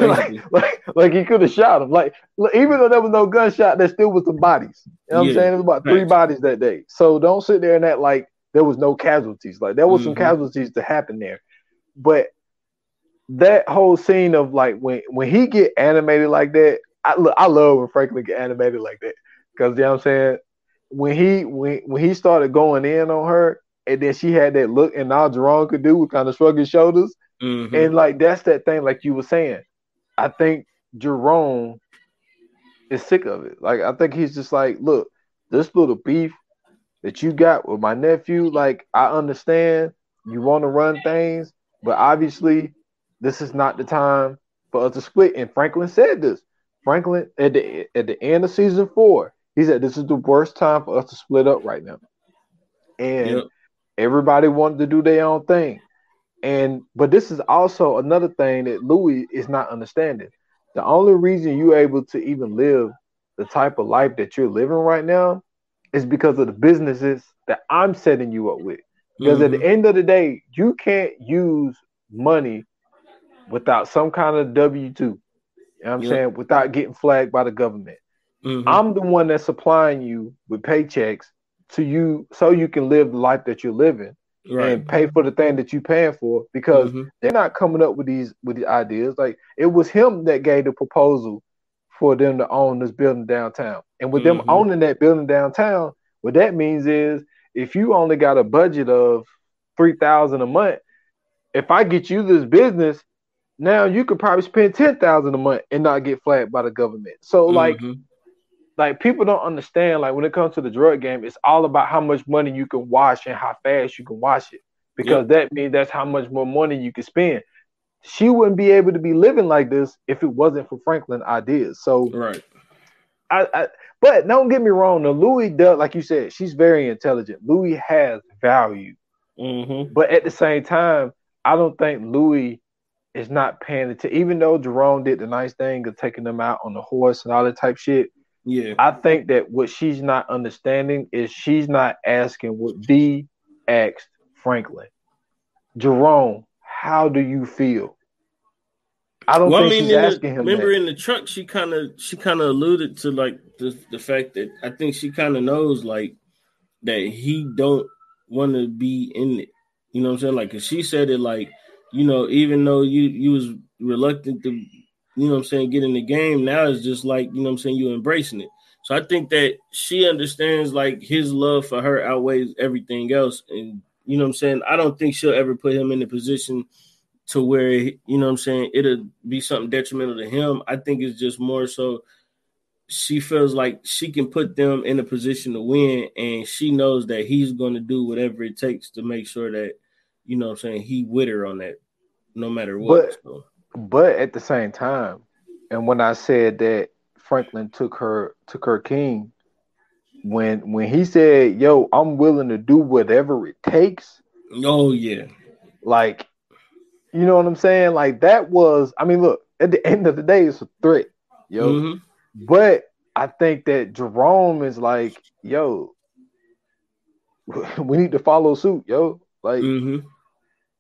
like he could have shot him. Like, even though there was no gunshot, there still was some bodies. You know what I'm saying? There was about 3 bodies that day. So don't sit there and act like there was no casualties. Like, there was some casualties to happen there. But that whole scene of like when he get animated like that, I love when Franklin get animated like that. Because, you know what I'm saying? When he started going in on her, and then she had that look, and all Jerome could do was kind of shrug his shoulders. And like, that's that thing, like you were saying. I think Jerome is sick of it. Like, I think he's just like, look, this little beef that you got with my nephew, like, I understand you want to run things, but obviously this is not the time for us to split. And Franklin said this. Franklin, at the end of season 4, he said, this is the worst time for us to split up right now. And everybody wanted to do their own thing. But this is also another thing that Louis is not understanding. The only reason you're able to even live the type of life that you're living right now is because of the businesses that I'm setting you up with. Because at the end of the day, you can't use money without some kind of W-2. You know what I'm saying? Without getting flagged by the government. I'm the one that's supplying you with paychecks to you so you can live the life that you're living. And pay for the thing that you're paying for, because they're not coming up with these ideas. Like, it was him that gave the proposal for them to own this building downtown. And with them owning that building downtown, what that means is if you only got a budget of $3,000 a month, if I get you this business, now you could probably spend $10,000 a month and not get flagged by the government. So like people don't understand, like, when it comes to the drug game, it's all about how much money you can wash and how fast you can wash it. because that means that's how much more money you can spend. She wouldn't be able to be living like this if it wasn't for Franklin ideas. So, right. But don't get me wrong. The Louis does, like you said, she's very intelligent. Louis has value, but at the same time, I don't think Louis is not paying attention. Even though Jerome did the nice thing of taking them out on the horse and all that type shit. Yeah, I think that what she's not understanding is she's not asking what D asked Franklin. Jerome, how do you feel? I don't think she's asking him. Remember in the truck, she kind of alluded to like the fact that I think she kind of knows like that he don't want to be in it. You know what I'm saying? Like, cause she said it like, you know, even though you was reluctant to, you know what I'm saying, get in the game, now it's just like, you know what I'm saying, you embracing it. So I think that she understands like his love for her outweighs everything else. And you know what I'm saying? I don't think she'll ever put him in a position to where, you know what I'm saying, it'll be something detrimental to him. I think it's just more so she feels like she can put them in a position to win, and she knows that he's going to do whatever it takes to make sure that, you know what I'm saying, he with her on that no matter what. But at the same time, and when I said that Franklin took her king, when he said, yo, I'm willing to do whatever it takes. Oh yeah. Like, you know what I'm saying? Like that was, I mean, look, at the end of the day, it's a threat, yo. But I think that Jerome is like, yo, we need to follow suit, yo. Like,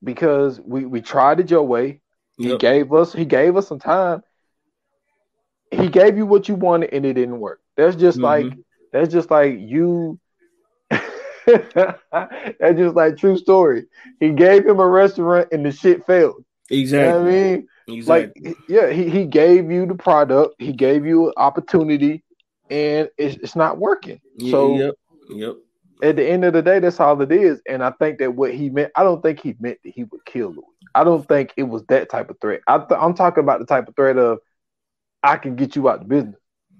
because we tried it your way. He gave us some time. He gave you what you wanted and it didn't work. That's just like you. That's just like true story. He gave him a restaurant and the shit failed. Exactly. You know what I mean? Exactly. Like, yeah, he gave you the product, he gave you an opportunity, and it's not working. So at the end of the day, that's all it is. And I think that what he meant, I don't think he meant that he would kill Louis. I don't think it was that type of threat. I'm talking about the type of threat of I can get you out the business.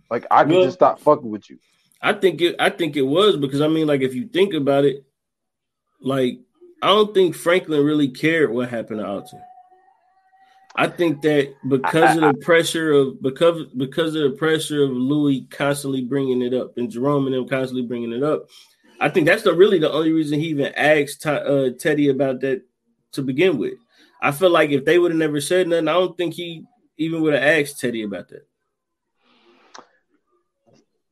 Like I can just stop fucking with you. I think it was because I mean, like if you think about it, like I don't think Franklin really cared what happened to Alton. I think that because of the pressure of Louis constantly bringing it up and Jerome and them constantly bringing it up, I think that's really the only reason he even asked Teddy about that to begin with. I feel like if they would have never said nothing, I don't think he even would have asked Teddy about that.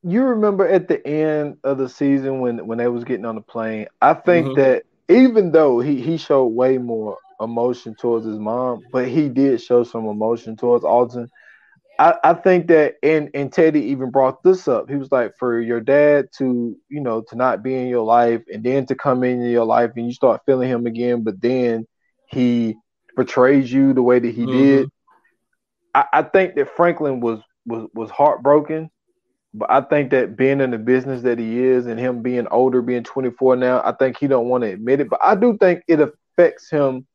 You remember at the end of the season when they was getting on the plane, I think that even though he showed way more emotion towards his mom, but he did show some emotion towards Alton. I think that and Teddy even brought this up. He was like, for your dad to, you know, to not be in your life and then to come into your life and you start feeling him again, but then he betrays you the way that he did. I think that Franklin was heartbroken. But I think that being in the business that he is and him being older, being 24 now, I think he don't want to admit it. But I do think it affects him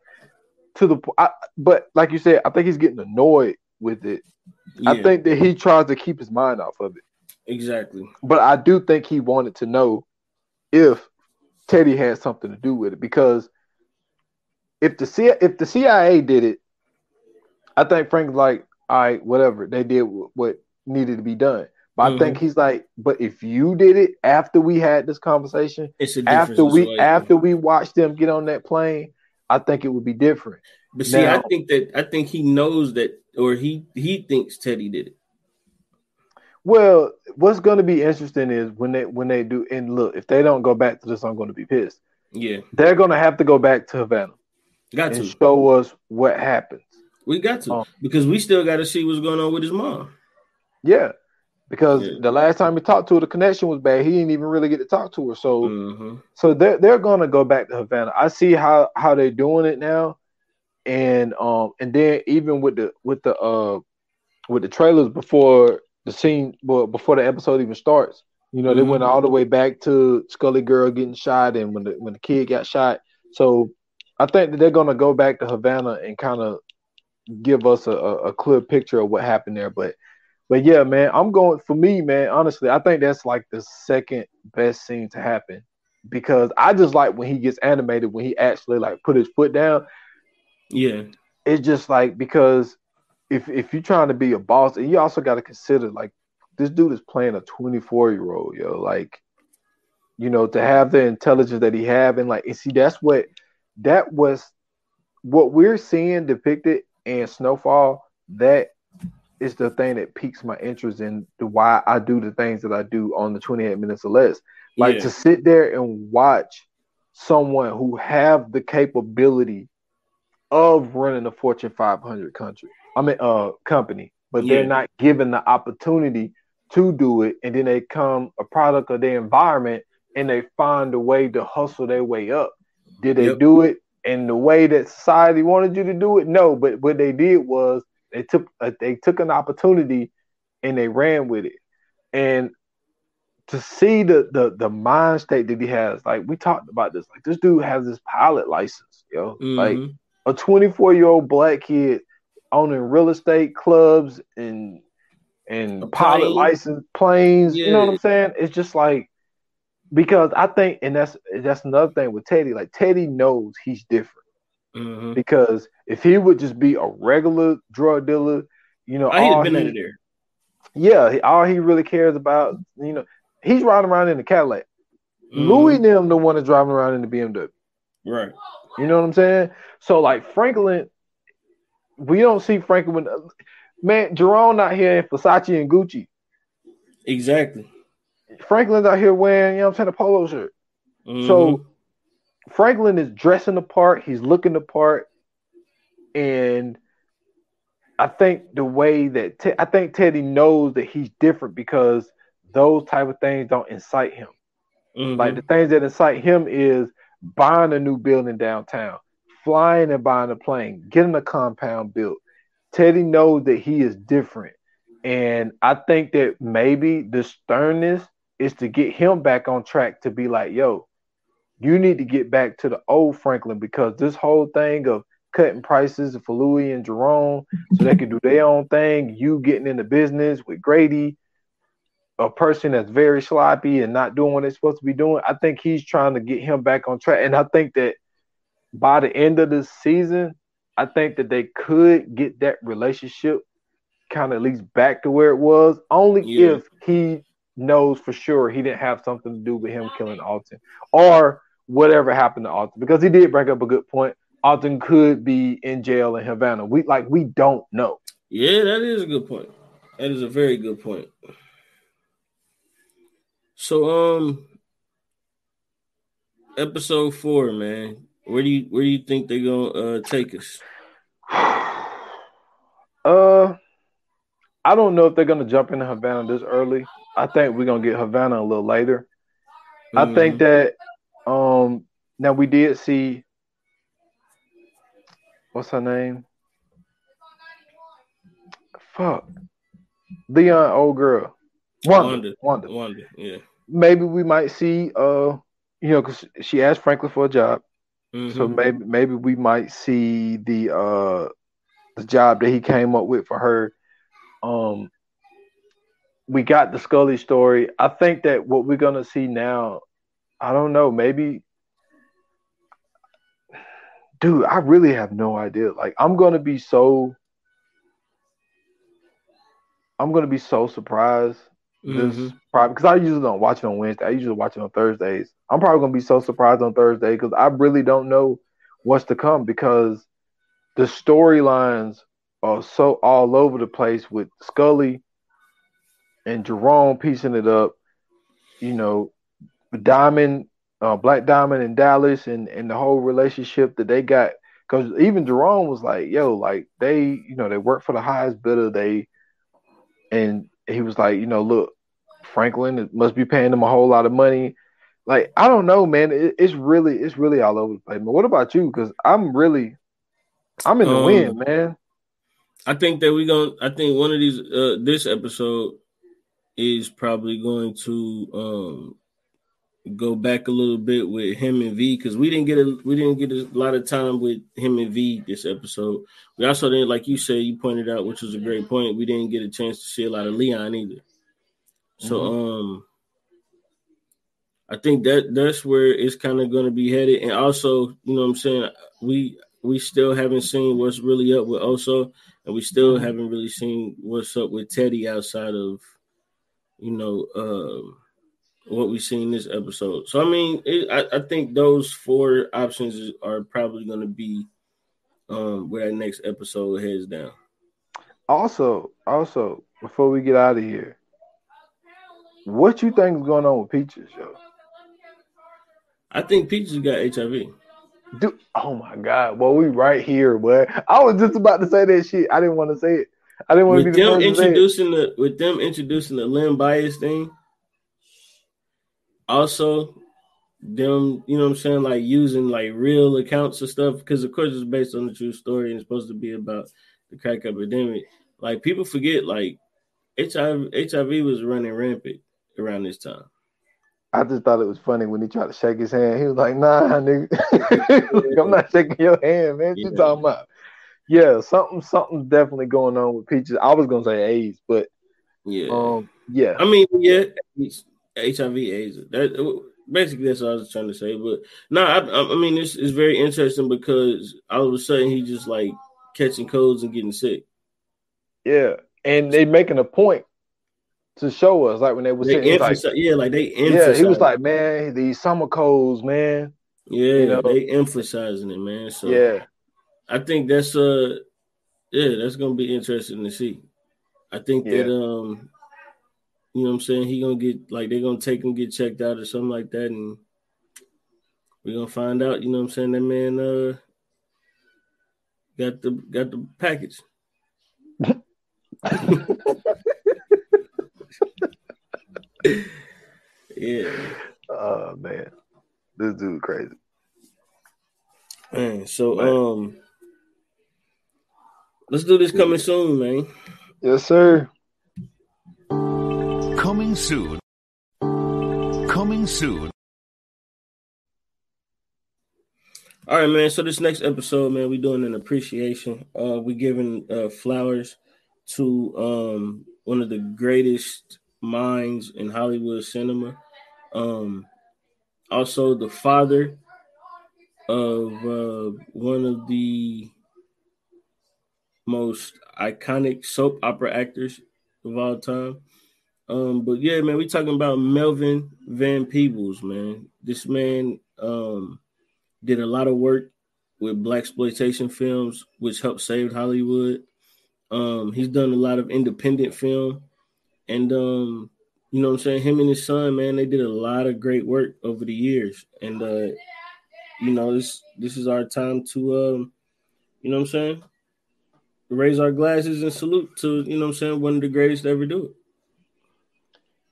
to the point. But like you said, I think he's getting annoyed with it. Yeah. I think that he tries to keep his mind off of it. Exactly. But I do think he wanted to know if Teddy had something to do with it. Because if the CIA did it, I think Frank's like, all right, whatever. They did what needed to be done. But I think he's like, but if you did it after we had this conversation, after we watched them get on that plane, I think it would be different. But see, now, I think he knows that, or he thinks Teddy did it. Well, what's going to be interesting is when they do, and look, if they don't go back to this, I'm going to be pissed. Yeah, they're going to have to go back to Havana. And show us what happens. We got to because we still got to see what's going on with his mom. Yeah. Because the last time he talked to her, the connection was bad. He didn't even really get to talk to her. So, so they're gonna go back to Havana. I see how they're doing it now, and then even with the trailers before the scene, before the episode even starts, you know, they went all the way back to Scully girl getting shot, and when the kid got shot. So, I think that they're gonna go back to Havana and kind of give us a clear picture of what happened there, But yeah, man, I'm going for me, man. Honestly, I think that's like the second best scene to happen because I just like when he gets animated, when he actually like put his foot down. Yeah. It's just like, because if you're trying to be a boss, and you also got to consider, like, this dude is playing a 24-year-old, yo. Like, to have the intelligence that he have, and like, and see, that was what we're seeing depicted in Snowfall. That is the thing that piques my interest in why I do the things that I do on the 28 minutes or less. Like, to sit there and watch someone who have the capability of running a Fortune 500 company, but they're not given the opportunity to do it, and then they come a product of their environment, and they find a way to hustle their way up. Did they do it in the way that society wanted you to do it? No, but what they did was they took an opportunity and they ran with it. And to see the mind state that he has, like, we talked about this, like, this dude has this pilot license, yo. Like, a 24-year-old black kid owning real estate clubs and pilot license planes. You know what I'm saying? It's just like, because I think, and that's another thing with Teddy. Like, Teddy knows he's different, because if he would just be a regular drug dealer, he'd been out of there. Yeah, all he really cares about, he's riding around in the Cadillac. Louis and them the one that's driving around in the BMW. Right. You know what I'm saying? So, like, Franklin, we don't see Franklin. Man, Jerome out here in Versace and Gucci. Exactly. Franklin's out here wearing, a polo shirt. So Franklin is dressing the part. He's looking the part. And I think the way that I think Teddy knows that he's different, because those type of things don't incite him. Like, the things that incite him is buying a new building downtown, flying and buying a plane, getting a compound built. Teddy knows that he is different. And I think that maybe the sternness is to get him back on track, to be like, yo, you need to get back to the old Franklin, because this whole thing of cutting prices for Louis and Jerome so they can do their own thing, you getting in the business with Grady, a person that's very sloppy and not doing what they're supposed to be doing. I think he's trying to get him back on track. And I think that by the end of the season, I think that they could get that relationship kind of at least back to where it was, only if he knows for sure he didn't have something to do with him killing Alton, or whatever happened to Alton, because he did bring up a good point. Alton could be in jail in Havana. We don't know. Yeah, that is a good point. That is a very good point. So, episode 4, man. Where do you think they're gonna take us? I don't know if they're gonna jump into Havana this early. I think we're gonna get Havana a little later. I think that now we did see, what's her name? Fuck. Leon, old girl. Wanda. Yeah. Maybe we might see because she asked Franklin for a job. So maybe we might see the job that he came up with for her. We got the Scully story. I think that what we're gonna see now, I don't know, maybe, dude, I really have no idea. Like, I'm gonna be so surprised this probably, because I usually don't watch it on Wednesday. I usually watch it on Thursdays. I'm probably gonna be so surprised on Thursday, because I really don't know what's to come, because the storylines are so all over the place with Scully and Jerome piecing it up. Diamond, Black Diamond in Dallas, and the whole relationship that they got. Because even Jerome was like, yo, like, they work for the highest bidder. And he was like, look, Franklin must be paying them a whole lot of money. Like, I don't know, man. It's really all over the place. But what about you? Because I'm in the wind, man. I think that I think one of these this episode is probably going to go back a little bit with him and V, because we didn't get a lot of time with him and V this episode. We also didn't, like you said, you pointed out, which was a great point, we didn't get a chance to see a lot of Leon either. So I think that's where it's kind of going to be headed. And also, you know what I'm saying, we still haven't seen what's really up with Oso, and we still haven't really seen what's up with Teddy outside of, you know, what we seen this episode. So I mean, I think those 4 options are probably going to be where that next episode heads down. Also, before we get out of here, what you think is going on with Peaches, yo? I think Peaches got HIV. Dude, oh my God. Well, we right here, boy. I was just about to say that shit. I didn't want to say it. I didn't want to be the first to say it. With them introducing the Lim bias thing, also them, you know what I'm saying, like using like real accounts and stuff, because of course it's based on the true story and it's supposed to be about the crack epidemic. Like people forget, like HIV was running rampant around this time. I just thought it was funny when he tried to shake his hand. He was like, "Nah, nigga, like, I'm not shaking your hand, man. What you talking about?" Yeah, something's definitely going on with Peaches. I was gonna say AIDS, but yeah. Yeah. I mean, yeah, HIV, AIDS. Basically that's what I was trying to say. But no, I mean, it's very interesting because all of a sudden he just like catching colds and getting sick. Yeah, and they making a point to show us, like when they were saying, they emphasize emphasize. he was like, man, these summer colds, man. Yeah, you know? They emphasizing it, man. So yeah, I think that's that's gonna be interesting to see. I think that you know what I'm saying, he gonna get, like, they're gonna take him, get checked out or something like that, and we're gonna find out, you know what I'm saying, that man got the package. Yeah. Oh man, this dude crazy. Man, so let's do this coming soon, man. Yes, sir. Coming soon. Coming soon. All right, man. So this next episode, man, we're doing an appreciation. We're giving flowers to one of the greatest minds in Hollywood cinema. Also, the father of one of the most iconic soap opera actors of all time. But yeah, man, we talking about Melvin Van Peebles, man. This man did a lot of work with blaxploitation films, which helped save Hollywood. He's done a lot of independent film, and you know what I'm saying, him and his son, man, they did a lot of great work over the years. And you know, this is our time to you know what I'm saying, raise our glasses and salute to, you know what I'm saying, one of the greatest to ever do it.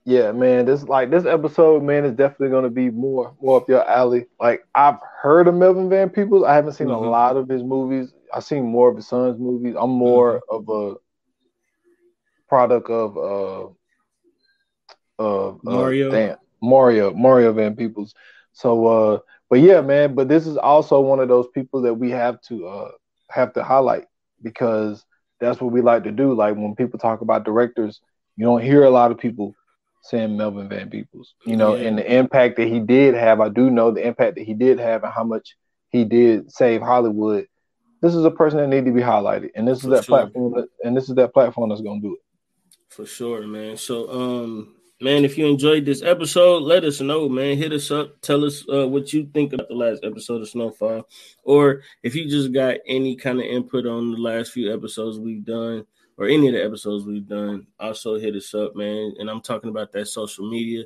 Yeah, man, this episode, man, is definitely going to be more up your alley. Like, I've heard of Melvin Van Peebles. I haven't seen a lot of his movies. I've seen more of his son's movies. I'm more of a product of Mario Van Peebles. So, but yeah, man. But this is also one of those people that we have to highlight, because that's what we like to do. Like, when people talk about directors, you don't hear a lot of people saying Melvin Van Peebles, you know, and the impact that he did have. I do know the impact that he did have and how much he did save Hollywood. This is a person that needs to be highlighted, and this is that platform, and this is that platform that's gonna do it. For sure, man. So, man, if you enjoyed this episode, let us know, man. Hit us up. Tell us what you think about the last episode of Snowfall, or if you just got any kind of input on the last few episodes we've done, or any of the episodes we've done. Also hit us up, man. And I'm talking about that social media,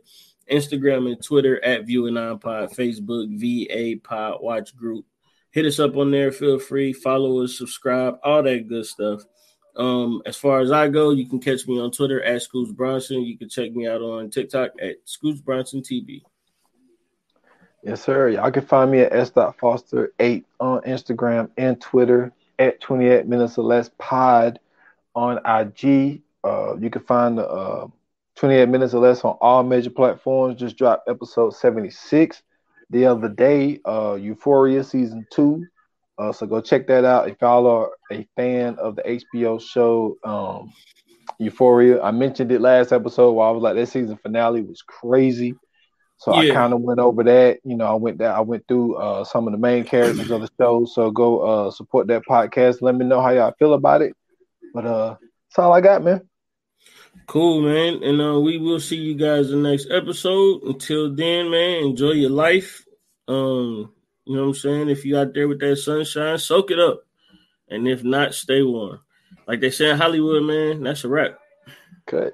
Instagram and Twitter at ViewAnonPod, Facebook VA Pod Watch Group. Hit us up on there. Feel free. Follow us, subscribe, all that good stuff. As far as I go, you can catch me on Twitter at Scoots Bronson. You can check me out on TikTok at Scoots Bronson TV. Yes, sir. Y'all can find me at s.foster8 on Instagram and Twitter, at 28 minutes or less pod on IG. You can find the 28 minutes or less on all major platforms. Just dropped episode 76 the other day. Euphoria season 2. So go check that out if y'all are a fan of the HBO show Euphoria. I mentioned it last episode where I was like, that season finale was crazy. So I kind of went over that. You know, I went through some of the main characters of the show. So go support that podcast. Let me know how y'all feel about it. But that's all I got, man. Cool, man. And we will see you guys in the next episode. Until then, man, enjoy your life. You know what I'm saying? If you out there with that sunshine, soak it up. And if not, stay warm. Like they say in Hollywood, man, that's a wrap. Cut.